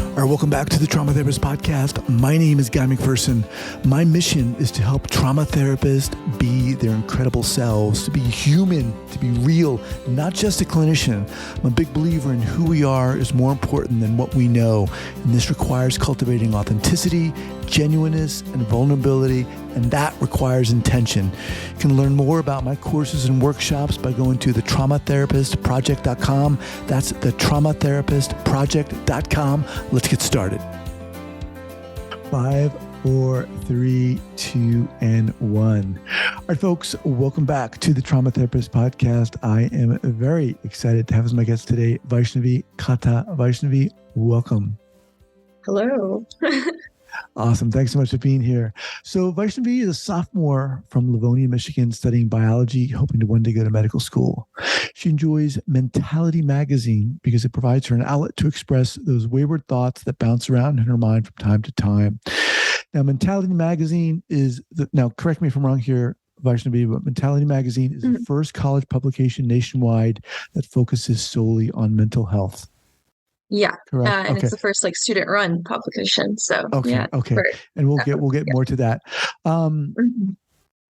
All right, welcome back to the Trauma Therapist Podcast. My name is Guy McPherson. My mission is to help trauma therapists be their incredible selves, to be human, to be real, not just a clinician. I'm a big believer in who we are is more important than what we know. And this requires cultivating authenticity, genuineness, and vulnerability, and that requires intention. You can learn more about my courses and workshops by going to thetraumatherapistproject.com. That's thetraumatherapistproject.com. Let's get started. 5, 4, 3, 2, and 1. All right, folks, welcome back to the Trauma Therapist Podcast. I am very excited to have as my guest today, Vaishnavi Katta. Vaishnavi, welcome. Hello. Awesome. Thanks so much for being here. So Vaishnavi is a sophomore from Livonia, Michigan, studying biology, hoping to one day go to medical school. She enjoys Mentality magazine because it provides her an outlet to express those wayward thoughts that bounce around in her mind from time to time. Now, Mentality magazine now correct me if I'm wrong here, Vaishnavi, but Mentality magazine is the first college publication nationwide that focuses solely on mental health. Yeah. Correct. And okay. It's the first student run publication. So okay. And we'll get more to that. So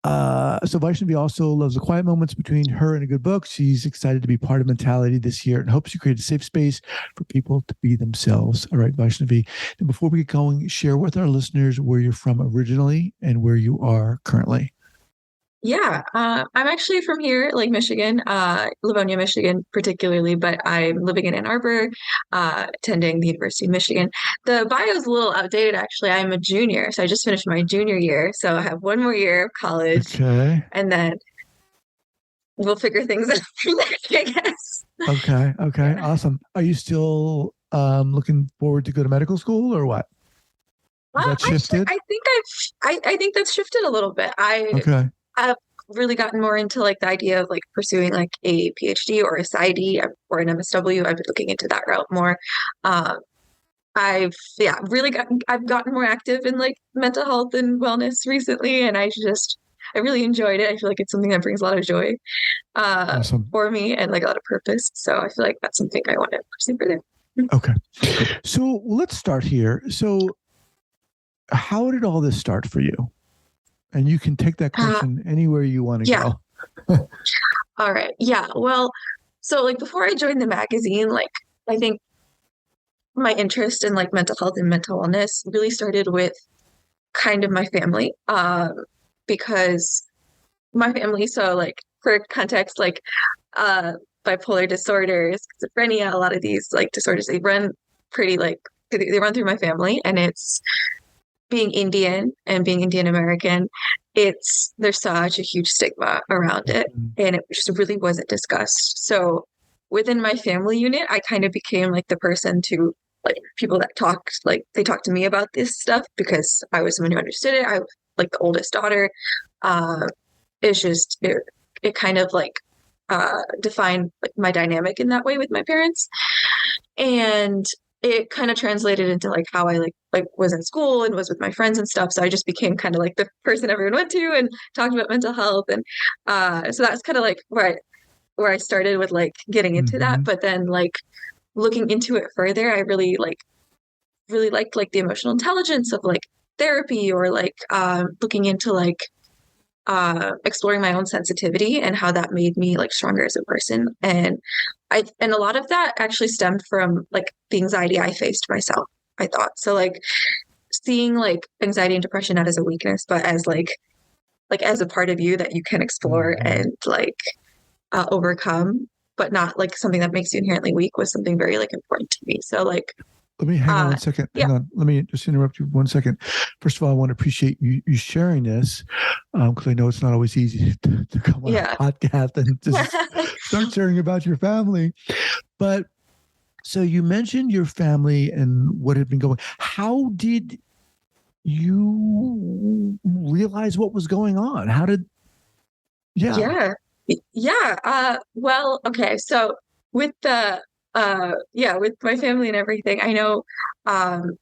Vaishnavi also loves the quiet moments between her and a good book. She's excited to be part of Mentality this year and hopes to create a safe space for people to be themselves. All right, Vaishnavi. And before we get going, share with our listeners where you're from originally and where you are currently. Yeah, I'm actually from here, Michigan, Livonia, Michigan, particularly, but I'm living in Ann Arbor, attending the University of Michigan. The bio is a little outdated, actually. I'm a junior, so I just finished my junior year. So I have one more year of college, and then we'll figure things out from there, I guess. Okay, yeah. Awesome. Are you still looking forward to go to medical school or what? Has that shifted? I think that's shifted a little bit. I've really gotten more into the idea of pursuing a PhD or a PsyD or an MSW. I've been looking into that route more. I've gotten more active in mental health and wellness recently, and I really enjoyed it. I feel like it's something that brings a lot of joy for me and a lot of purpose. So I feel like that's something I want to pursue further. Okay. So let's start here. So how did all this start for you? And you can take that question anywhere you want to go. All right. Yeah. Well, so before I joined the magazine, I think my interest in mental health and mental wellness really started with kind of my family, because my family, so for context, bipolar disorders, schizophrenia, a lot of these disorders, they run pretty they run through my family, and it's being Indian and being Indian American, there's such a huge stigma around it, and it just really wasn't discussed. So within my family unit, I kind of became the person to people that talked they talked to me about this stuff because I was someone who understood it. I was the oldest daughter. It's just it kind of defined my dynamic in that way with my parents, and it kind of translated into how I was in school and was with my friends and stuff. So I just became kind of the person everyone went to and talked about mental health. And so that's kind of where I started with getting into that. But then looking into it further, I really liked the emotional intelligence of therapy, or looking into exploring my own sensitivity and how that made me stronger as a person. And a lot of that actually stemmed from the anxiety I faced myself, I thought. So seeing anxiety and depression not as a weakness, but as as a part of you that you can explore and overcome, but not something that makes you inherently weak, was something very important to me. So let me hang on 1 second. Hang on. Let me just interrupt you 1 second. First of all, I want to appreciate you sharing this, because I know it's not always easy to come on a podcast and just start sharing about your family. But so you mentioned your family and what had been going. How did you realize what was going on? How did? Yeah. Well, okay. So with with my family and everything, I know, it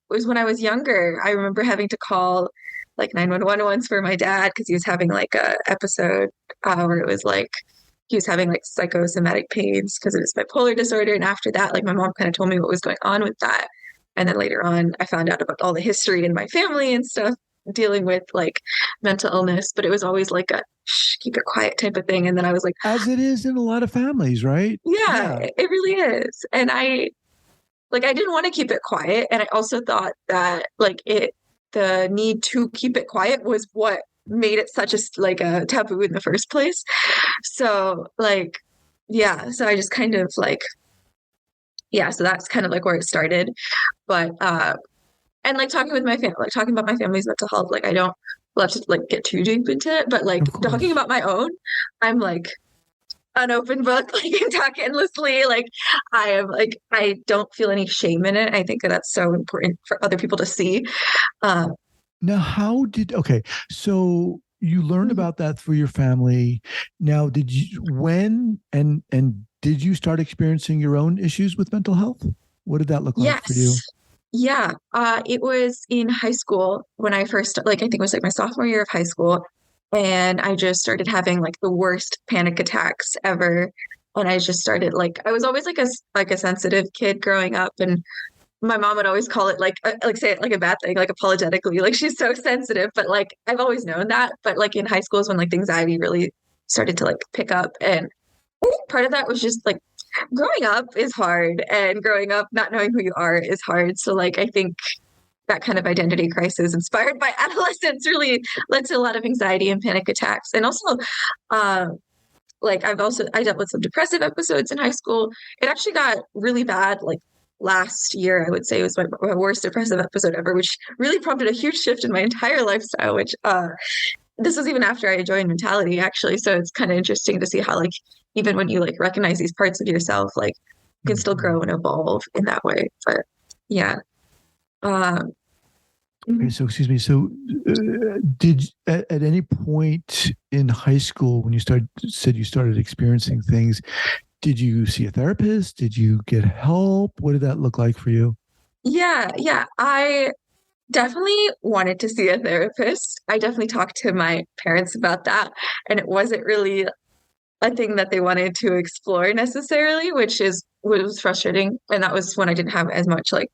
was when I was younger, I remember having to call like 911 once for my dad because he was having like a episode where it was like he was having like psychosomatic pains because of his bipolar disorder. And after that, like my mom kind of told me what was going on with that. And then later on, I found out about all the history in my family and stuff dealing with like mental illness, but it was always like a shh, keep it quiet type of thing. And then I was like, As it is in a lot of families, right? yeah, Yeah. it really is. And I didn't want to keep it quiet. And I also thought that like the need to keep it quiet was what made it such a taboo in the first place. So like, yeah, so I just kind of like, yeah, so that's kind of like where it started. But, and like talking with my family, like talking about my family's mental health, like I don't love to like get too deep into it, but like Of talking course. about my own, I'm like, an open book, like and talk endlessly. Like I am like I don't feel any shame in it. I think that that's so important for other people to see. Um, Now, okay, so you learned mhm. about that through your family. Now, did you, when and did you start experiencing your own issues with mental health? What did that look like for Yes. you? Yeah. It was in high school when I first like I think it was like my sophomore year of high school. And I just started having like the worst panic attacks ever. And I just started like I was always like a sensitive kid growing up, and my mom would always call it like say it like a bad thing, like apologetically, like she's so sensitive. But like I've always known that. But like in high school is when like the anxiety really started to like pick up. And I think part of that was just like growing up is hard, and growing up not knowing who you are is hard. So like I think that kind of identity crisis inspired by adolescence really led to a lot of anxiety and panic attacks. And also, um, like I dealt with some depressive episodes in high school. It actually got really bad like last year. I would say it was my worst depressive episode ever, which really prompted a huge shift in my entire lifestyle. Which this was even after I joined Mentality actually. So it's kind of interesting to see how like even when you like recognize these parts of yourself, like you can still Mhm. grow and evolve in that way. But yeah. Um, Okay, so excuse me. So, did at any point in high school when you started experiencing things, did you see a therapist? Did you get help? What did that look like for you? yeah, yeah. I definitely wanted to see a therapist. I definitely talked to my parents about that, and it wasn't really a thing that they wanted to explore necessarily, which is what was frustrating. And that was when I didn't have as much like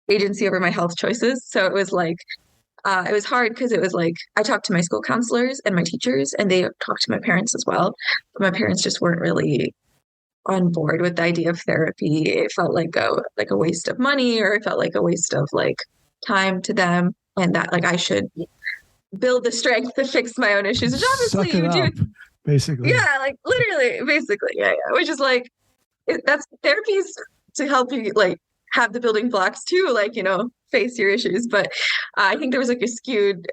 agency over my health choices. So it was like it was hard because it was like I talked to my school counselors and my teachers, and they talked to my parents as well. But my parents just weren't really on board with the idea of therapy. It felt like a waste of money, or it felt like a waste of like time to them, and that like I should build the strength to fix my own issues, which obviously Suck it you do. up, basically. Yeah, like literally, basically, yeah, yeah. Which is like that's therapy's to help you like have the building blocks to like face your issues. But I think there was like a skewed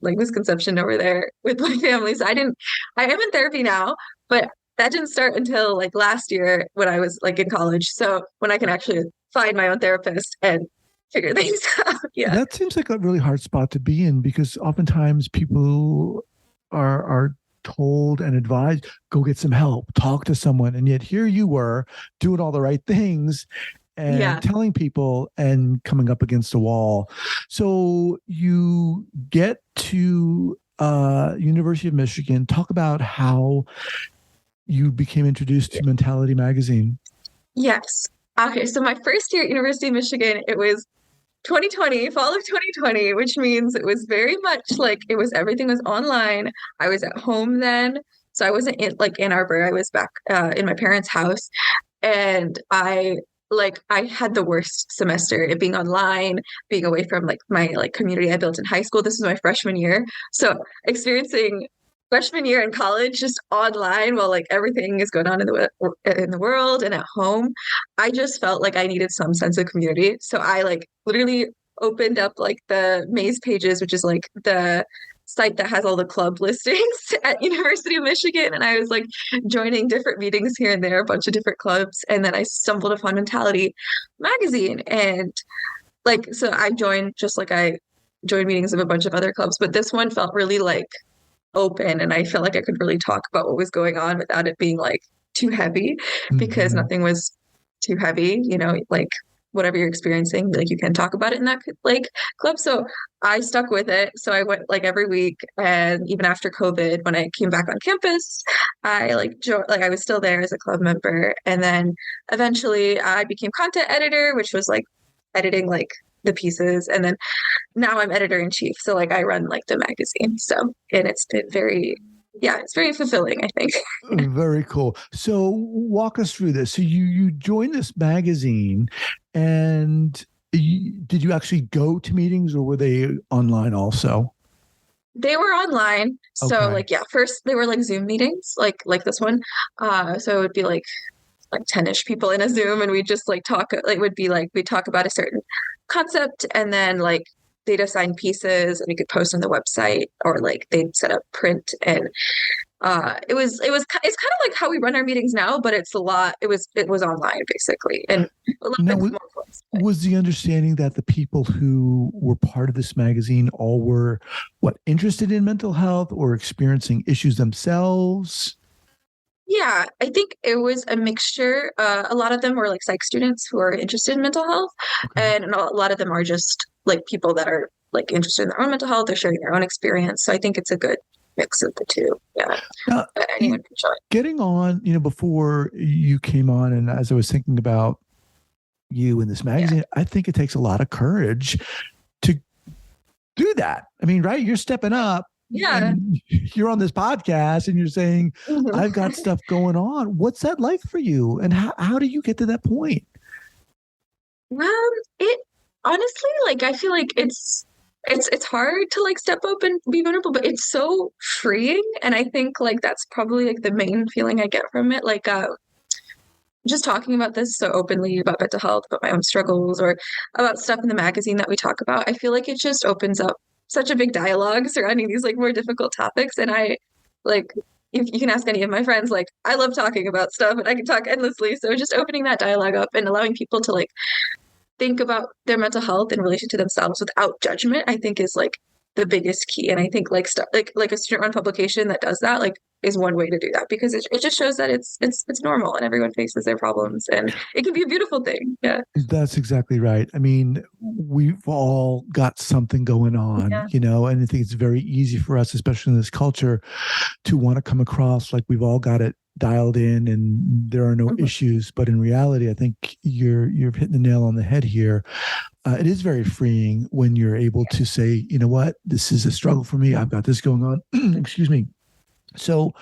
like misconception over there with my family. So I am in therapy now, but that didn't start until like last year when I was like in college. So when I can actually find my own therapist and figure things out. Yeah. That seems like a really hard spot to be in because oftentimes people are told and advised, go get some help, talk to someone. And yet here you were doing all the right things and Yeah. telling people and coming up against a wall. So you get to University of Michigan, talk about how you became introduced to Mentality Magazine. Yes. Okay. So my first year at University of Michigan, it was 2020, fall of 2020, which means it was very much like everything was online. I was at home then. So I wasn't in like Ann Arbor. I was back in my parents' house. And I had the worst semester, it being online, being away from like my like community I built in high school. This was my freshman year. So experiencing freshman year in college just online while like everything is going on in the world and at home, I just felt like I needed some sense of community. So I like literally opened up like the Maze pages, which is like the site that has all the club listings at University of Michigan. And I was like joining different meetings here and there, a bunch of different clubs. And then I stumbled upon Mentality magazine. And like, so I joined just like I joined meetings of a bunch of other clubs, but this one felt really like open, and I felt like I could really talk about what was going on without it being like too heavy, because Mhm. nothing was too heavy, like whatever you're experiencing, like you can talk about it in that like club. So I stuck with it. So I went like every week, and even after COVID, when I came back on campus, I like I was still there as a club member, and then eventually I became content editor, which was like editing like the pieces, and then now I'm editor in chief. So like I run like the magazine. So and it's been very yeah, it's very fulfilling, I think. Very cool. So walk us through this. So you joined this magazine, and did you actually go to meetings, or were they online also? They were online. So Okay. like yeah, first they were like Zoom meetings, like this one. So it would be like 10-ish people in a Zoom, and we just like talk like would be like we talk about a certain concept, and then like they'd assign pieces and we could post on the website, or like they'd set up print. And it's kind of like how we run our meetings now, but it's a lot it was online basically, and a little Now, bit more close. was the understanding that the people who were part of this magazine all were what, interested in mental health or experiencing issues themselves? Yeah, I think it was a mixture. A lot of them were like psych students who are interested in mental health, Okay. and a lot of them are just like people that are like interested in their own mental health. They're sharing their own experience. So I think it's a good mix of the two. Yeah, Now, anyone can join. getting on, before you came on, and as I was thinking about you in this Yeah, magazine, I think it takes a lot of courage to do that. I mean, right? You're stepping up, yeah. and you're on this podcast and you're saying, Mhm. I've got stuff going on. What's that like for you? And how do you get to that point? It honestly, like I feel like it's hard to like step up and be vulnerable, but it's so freeing. And I think like that's probably like the main feeling I get from it. Like just talking about this so openly about mental health, about my own struggles, or about stuff in the magazine that we talk about, I feel like it just opens up such a big dialogue surrounding these like more difficult topics. And I like if you can ask any of my friends, like I love talking about stuff and I can talk endlessly. So just opening that dialogue up and allowing people to like think about their mental health in relation to themselves without judgment, I think is like the biggest key. And I think like stuff like a student run publication that does that like is one way to do that, because it just shows that it's normal and everyone faces their problems, and it can be a beautiful thing. Yeah. That's exactly right. I mean, we've all got something going on, Yeah. and I think it's very easy for us, especially in this culture, to want to come across like we've all got it dialed in and there are no Mhm. issues. But in reality, I think you're hitting the nail on the head here. It is very freeing when you're able to say, you know what, this is a struggle for me. I've got this going on. Excuse me. So,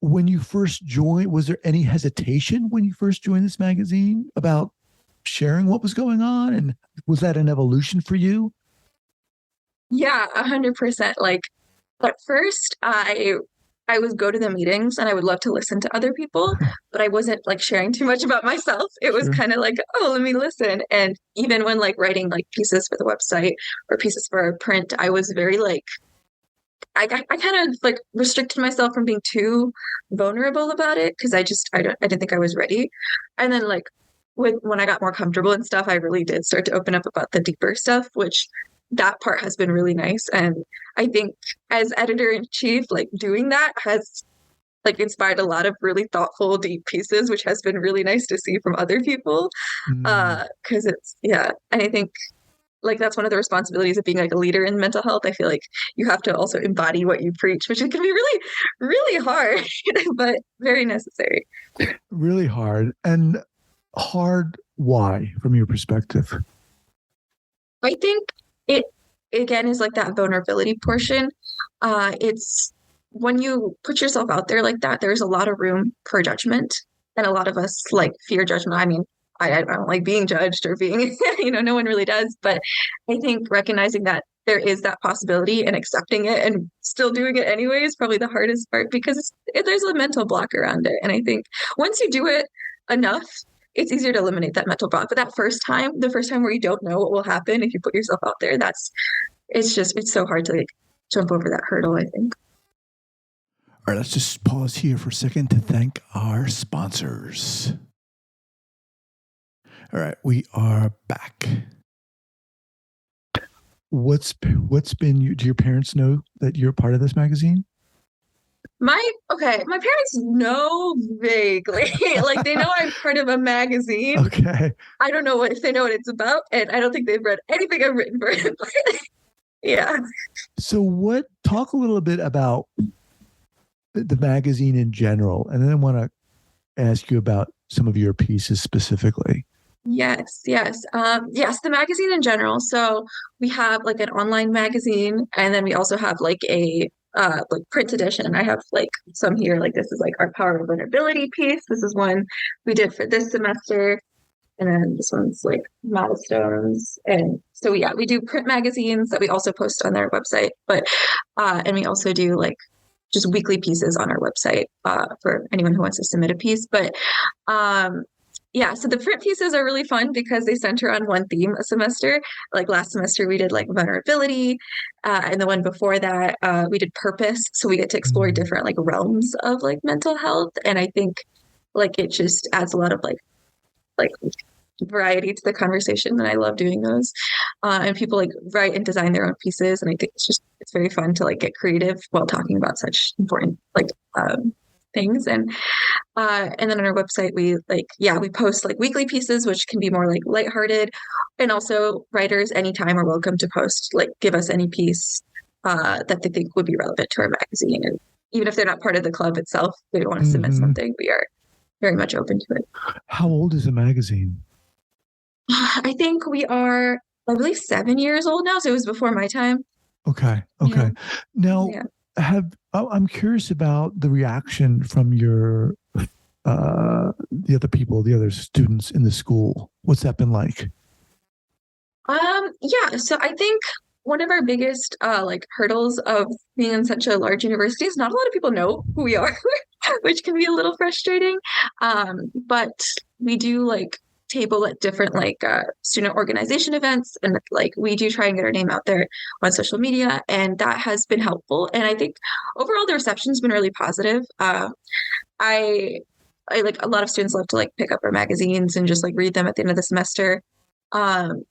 when you first joined, was there any hesitation when you first joined this magazine about sharing what was going on? And was that an evolution for you? Yeah, 100%. Like at first I would go to the meetings and I would love to listen to other people, but I wasn't like sharing too much about myself. It was Sure. kind of like, oh, let me listen. And even when like writing like pieces for the website or pieces for our print, I was very like I kind of like restricted myself from being too vulnerable about it, because I didn't think I was ready. And then like when I got more comfortable and stuff, I really did start to open up about the deeper stuff, which that part has been really nice. And I think as editor in chief, like doing that has like inspired a lot of really thoughtful, deep pieces, which has been really nice to see from other people. Mm, Because it's yeah, and I think like that's one of the responsibilities of being like a leader in mental health. I feel like you have to also embody what you preach, which can be really, really hard, but very necessary. really hard. And hard, why, from your perspective? I think it again is like that vulnerability portion. It's when you put yourself out there like that, there's a lot of room for judgment. And a lot of us like fear judgment. I mean, I don't like being judged or being, no one really does. But I think recognizing that there is that possibility and accepting it and still doing it anyway is probably the hardest part, because there's a mental block around it. And I think once you do it enough, it's easier to eliminate that mental block. But that the first time where you don't know what will happen if you put yourself out there, it's so hard to like jump over that hurdle, I think. All right, let's just pause here for a second to thank our sponsors. All right, we are back. What's been do your parents know that you're part of this magazine? My parents know vaguely. Like they know I'm part of a magazine. Okay. I don't know if they know what it's about, and I don't think they've read anything I've written for them. Yeah. So talk a little bit about the magazine in general, and then I want to ask you about some of your pieces specifically. Yes, the magazine in general. So we have like an online magazine, and then we also have like a like print edition. I have like some here, like this is like our Power of Vulnerability piece. This is one we did for this semester. And then this one's like milestones. And so yeah, we do print magazines that we also post on their website, but and we also do like just weekly pieces on our website for anyone who wants to submit a piece. But um yeah, so the print pieces are really fun because they center on one theme a semester. Like last semester we did like vulnerability, and the one before that we did purpose. So we get to explore Mm. different like realms of like mental health. And I think like it just adds a lot of like variety to the conversation, and I love doing those. And people like write and design their own pieces, and I think it's very fun to like get creative while talking about such important like things. And then on our website we post like weekly pieces which can be more like lighthearted, and also writers anytime are welcome to post like give us any piece that they think would be relevant to our magazine, and even if they're not part of the club itself, they don't want to submit Mm-hmm. something, we are very much open to it. How old is the magazine? I think we are, I believe, 7 years old now. So it was before my time. Okay. Yeah. Now, Yeah. I'm curious about the reaction from the other people, the other students in the school. What's that been like? Yeah. So I think one of our biggest like hurdles of being in such a large university is not a lot of people know who we are, which can be a little frustrating. But we do like table at different like student organization events, and like we do try and get our name out there on social media, and that has been helpful. And I think overall the reception's been really positive. I I like a lot of students love to like pick up our magazines and just like read them at the end of the semester. Um,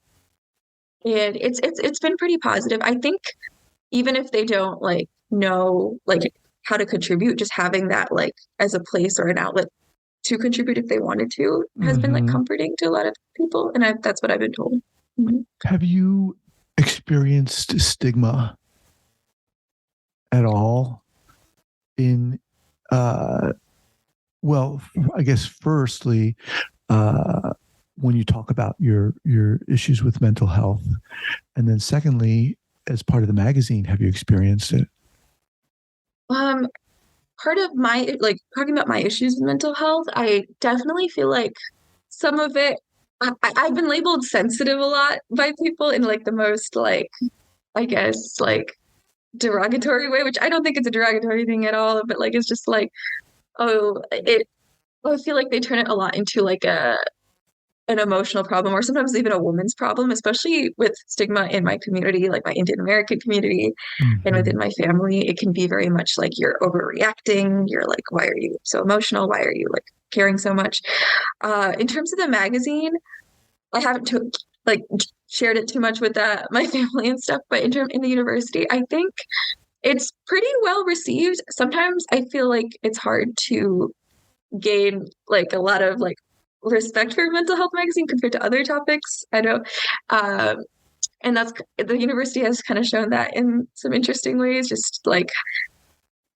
and it's been pretty positive. I think even if they don't like know like how to contribute, just having that like as a place or an outlet to contribute if they wanted to has been like Mm-hmm. comforting to a lot of people, and that's what I've been told. Mhm. Have you experienced stigma at all in, uh, well, I guess firstly, uh, when you talk about your issues with mental health, and then secondly, as part of the magazine, have you experienced it? Um, Part of my like talking about my issues with mental health, I definitely feel like some of it I've been labeled sensitive a lot by people in like the most like I guess like derogatory way, which I don't think it's a derogatory thing at all, but like it's just like, oh, I feel like they turn it a lot into like a an emotional problem, or sometimes even a woman's problem, especially with stigma in my community, like my Indian American community and Mm-hmm. within my family. It can be very much like you're overreacting. You're like, why are you so emotional? Why are you like caring so much? In terms of the magazine, I haven't like shared it too much with my family and stuff, but in the university, I think it's pretty well received. Sometimes I feel like it's hard to gain like a lot of like respect for mental health magazine compared to other topics. I know, um, and that's the university has kind of shown that in some interesting ways. Just like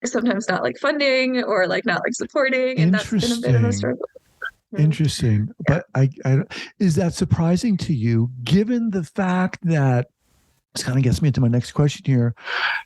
sometimes not like funding or like not like supporting, and that's been a bit of a Interesting. struggle. Mhm. Interesting. Yeah. But is that surprising to you, given the fact that this kind of gets me into my next question here,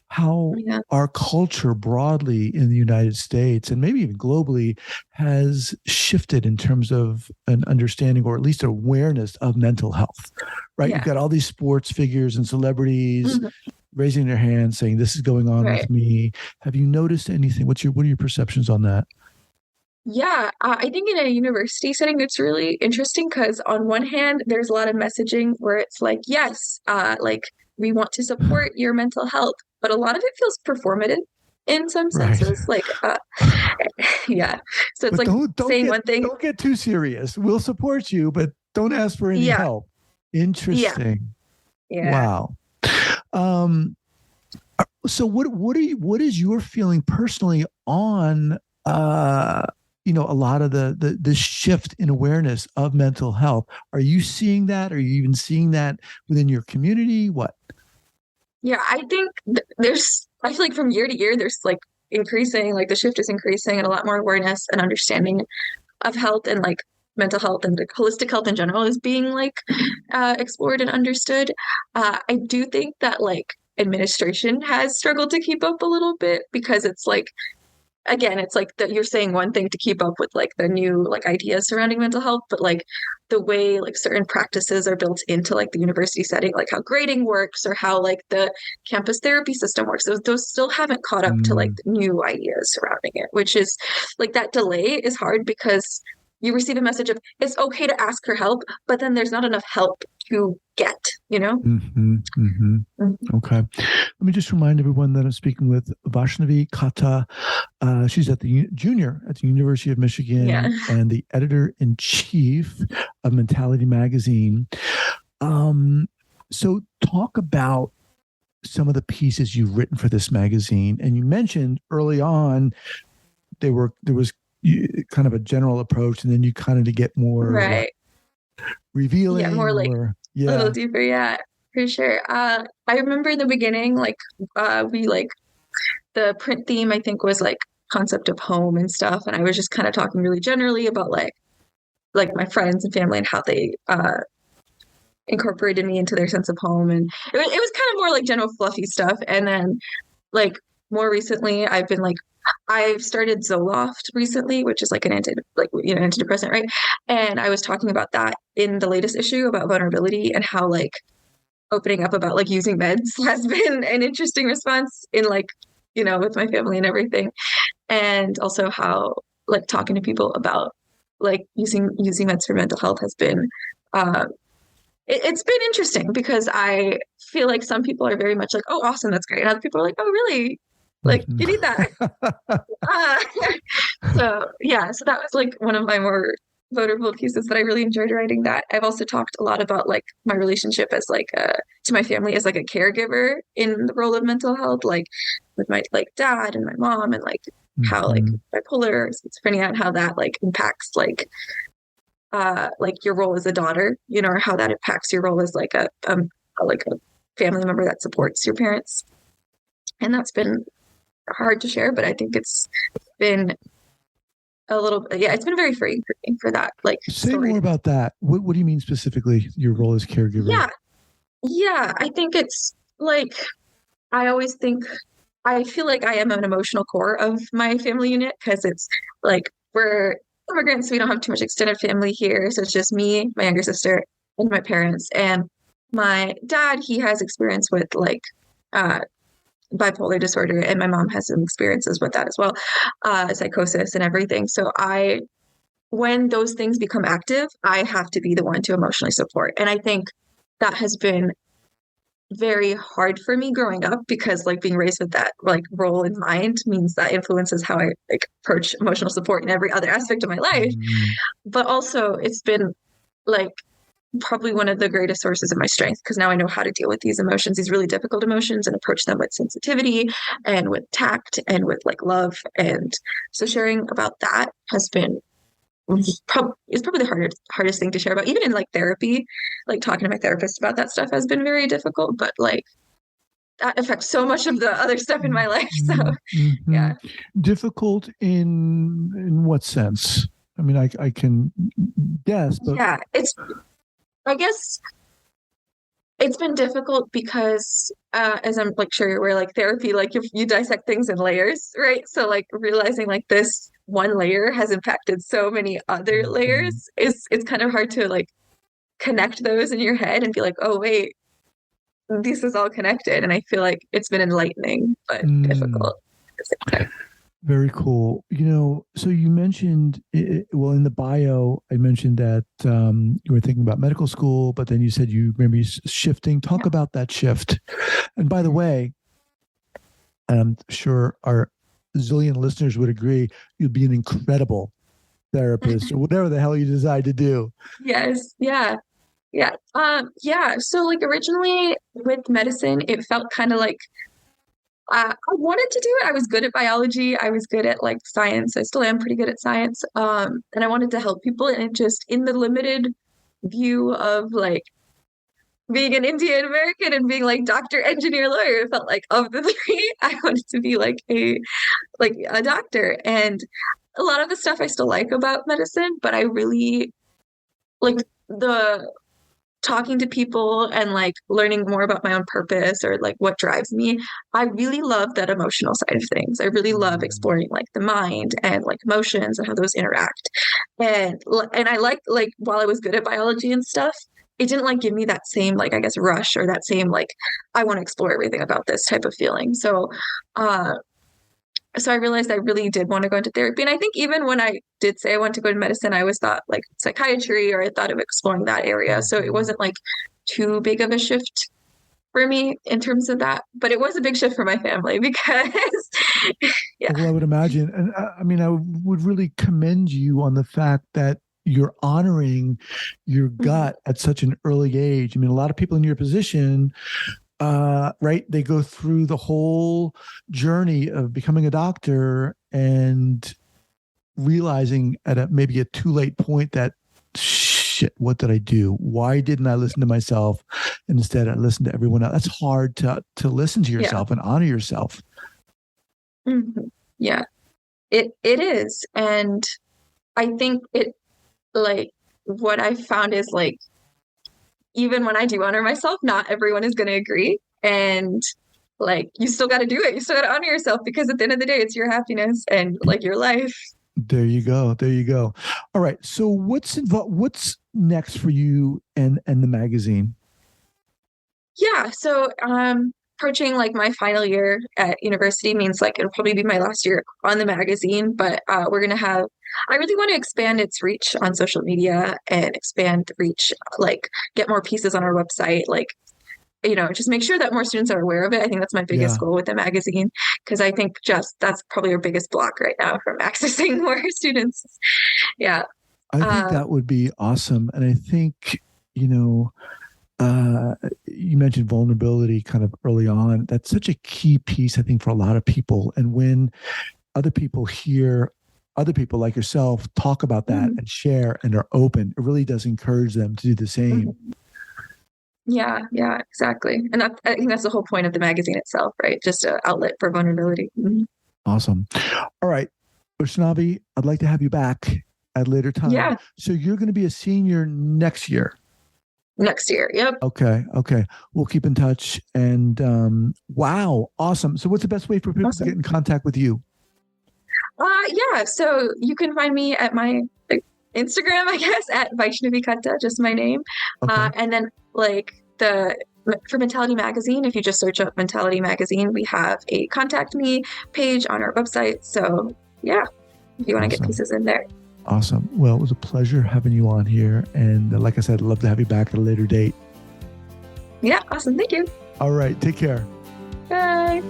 how Yeah. our culture broadly in the United States and maybe even globally has shifted in terms of an understanding or at least awareness of mental health, right? You've Yeah. got all these sports figures and celebrities Mhm. raising their hands saying, this is going on Right. with me. Have you noticed anything? What are your perceptions on that? Yeah, I think in a university setting, it's really interesting because on one hand, there's a lot of messaging where it's like, yes, like we want to support your mental health, but a lot of it feels performative in some Right. senses. Like, yeah. So it's But like don't saying get one thing. don't get too serious. We'll support you, but don't ask for any Yeah, help. yeah, Interesting. yeah. Wow. Um, So what is your feeling personally on a lot of the shift in awareness of mental health? Are you seeing that? Are you even seeing that within your community? What? Yeah, I think I feel like from year to year, there's like increasing, like the shift is increasing and a lot more awareness and understanding of health and like mental health and like, holistic health in general is being like explored and understood. I do think that like administration has struggled to keep up a little bit because it's like again, it's like that you're saying one thing to keep up with like the new like ideas surrounding mental health, but like the way like certain practices are built into like the university setting, like how grading works or how like the campus therapy system works, those still haven't caught up to like Mm, the new ideas surrounding it, which is like that delay is hard because you receive a message of it's okay to ask for help, but then there's not enough help to get, you know? mm-hmm, mm-hmm. Mhm. Okay. Let me just remind everyone that I'm speaking with Vaishnavi Katta. She's at the junior at the University of Yeah. Michigan and the editor in chief of Mentality Magazine. Um, so talk about some of the pieces you've written for this magazine. And you mentioned early on there was kind of a general approach, and then you kind of to get more what Right. Yeah, revealing more like or a little yeah. deeper, yeah, for sure. I remember in the beginning, like we like the print theme, I think was like concept of home and stuff. And I was just kind of talking really generally about like my friends and family and how they incorporated me into their sense of home. And it was kind of more like general fluffy stuff. And then like more recently I've started Zoloft recently, which is like an antidepressant, right? And I was talking about that in the latest issue about vulnerability and how like opening up about like using meds has been an interesting response in like, with my family and everything. And also how like talking to people about like using meds for mental health has been uh it's been interesting because I feel like some people are very much like, oh, awesome, that's great. And other people are like, oh, really? Like, Mhm. you need that. Uh, so yeah, so that was like one of my more vulnerable pieces that I really enjoyed writing that. I've also talked a lot about like my relationship as like to my family as like a caregiver in the role of mental health, like with my like dad and my mom and like how like Mhm. bipolar, schizophrenia, and how that like impacts like your role as a daughter, or how that impacts your role as like a family member that supports your parents. And that's been hard to share, but I think it's been it's been very freeing for me for that like Say story. more about that. What do you mean specifically? Your role as caregiver? Yeah, yeah, I think it's like I always think I feel like I am an emotional core of my family unit because it's like we're immigrants, we don't have too much extended family here, so it's just me, my younger sister, and my parents. And my dad, he has experience with like uh bipolar disorder, and my mom has some experiences with that as well, psychosis and everything. So when those things become active, I have to be the one to emotionally support. And I think that has been very hard for me growing up because like being raised with that like role in mind means that influences how I like approach emotional support in every other aspect of my life. Mm, But also it's been like probably one of the greatest sources of my strength because now I know how to deal with these emotions, these really difficult emotions, and approach them with sensitivity and with tact and with like love. And so sharing about that has been probably the hardest thing to share about. Even in like therapy, like talking to my therapist about that stuff has been very difficult. But like that affects so much of the other stuff in my life. So mm, mhm. yeah, Difficult in what sense? I mean, I can guess, but yeah, I guess it's been difficult because as I'm like sure you're aware, like therapy, like you dissect things in layers, right? So like realizing like this one layer has impacted so many other Mhm. layers is it's kind of hard to like connect those in your head and be like, oh wait, this is all connected. And I feel like it's been enlightening but Mm, difficult at the same time. very cool. So you mentioned, well, in the bio, I mentioned that you were thinking about medical school, but then you said you maybe shifting. Talk Yeah. about that shift. And by the way, I'm sure our zillion listeners would agree, you'd be an incredible therapist or whatever the hell you decide to do. Yes. Yeah. Yeah. Yeah. So like originally with medicine, it felt kind of like I wanted to do it. I was good at biology. I was good at like science. I still am pretty good at science. And I wanted to help people. And it just in the limited view of like being an Indian American and being like doctor, engineer, lawyer, it felt like of the three, I wanted to be like a doctor. And a lot of the stuff I still like about medicine, but I really like the talking to people and like learning more about my own purpose or like what drives me. I really love that emotional side of things. I really love exploring like the mind and like emotions and how those interact. And I like while I was good at biology and stuff, it didn't like give me that same like I guess rush or that same like I want to explore everything about this type of feeling. Uh so I realized I really did want to go into therapy. And I think even when I did say I wanted to go into medicine, I always thought like psychiatry or I thought of exploring that area. So it wasn't like too big of a shift for me in terms of that. But it was a big shift for my family because, yeah. Well, I would imagine. And I mean, I would really commend you on the fact that you're honoring your gut at such an early age. I mean, a lot of people in your position, right, they go through the whole journey of becoming a doctor and realizing at maybe a too late point that shit, what did I do? Why didn't I listen to myself? And instead I listened to everyone else. That's hard to listen to yourself and honor yourself. Mm-hmm. Yeah, it is. And I think it like what I found is like even when I do honor myself, not everyone is going to agree. And like, you still got to do it. You still got to honor yourself because at the end of the day, it's your happiness and like your life. There you go. There you go. All right. So what's next for you and the magazine? Yeah. So, approaching like my final year at university means like it'll probably be my last year on the magazine, but we're going to have, I really want to expand its reach on social media and expand the reach, like get more pieces on our website, like, you know, just make sure that more students are aware of it. I think that's my biggest goal with the magazine, because I think just that's probably our biggest block right now from accessing more students. Yeah. I think that would be awesome. And I think, you know, you mentioned vulnerability kind of early on. That's such a key piece, I think, for a lot of people. And when other people hear other people like yourself talk about that and share and are open, it really does encourage them to do the same. Yeah, exactly. And I think that's the whole point of the magazine itself, right? Just an outlet for vulnerability. Awesome. All right. Vaishnavi, I'd like to have you back at a later time. Yeah. So you're going to be a senior next year. Next year. Yep. Okay. We'll keep in touch. And wow, awesome. So what's the best way for people to get in contact with you? Yeah. So you can find me at my Instagram, I guess, at Vaishnavi Katta, just my name. And then like for Mentality Magazine, if you just search up Mentality Magazine, we have a contact me page on our website. So yeah, if you want to get pieces in there. Awesome. Well, it was a pleasure having you on here. And like I said, I'd love to have you back at a later date. Yeah. Awesome. Thank you. All right. Take care. Bye.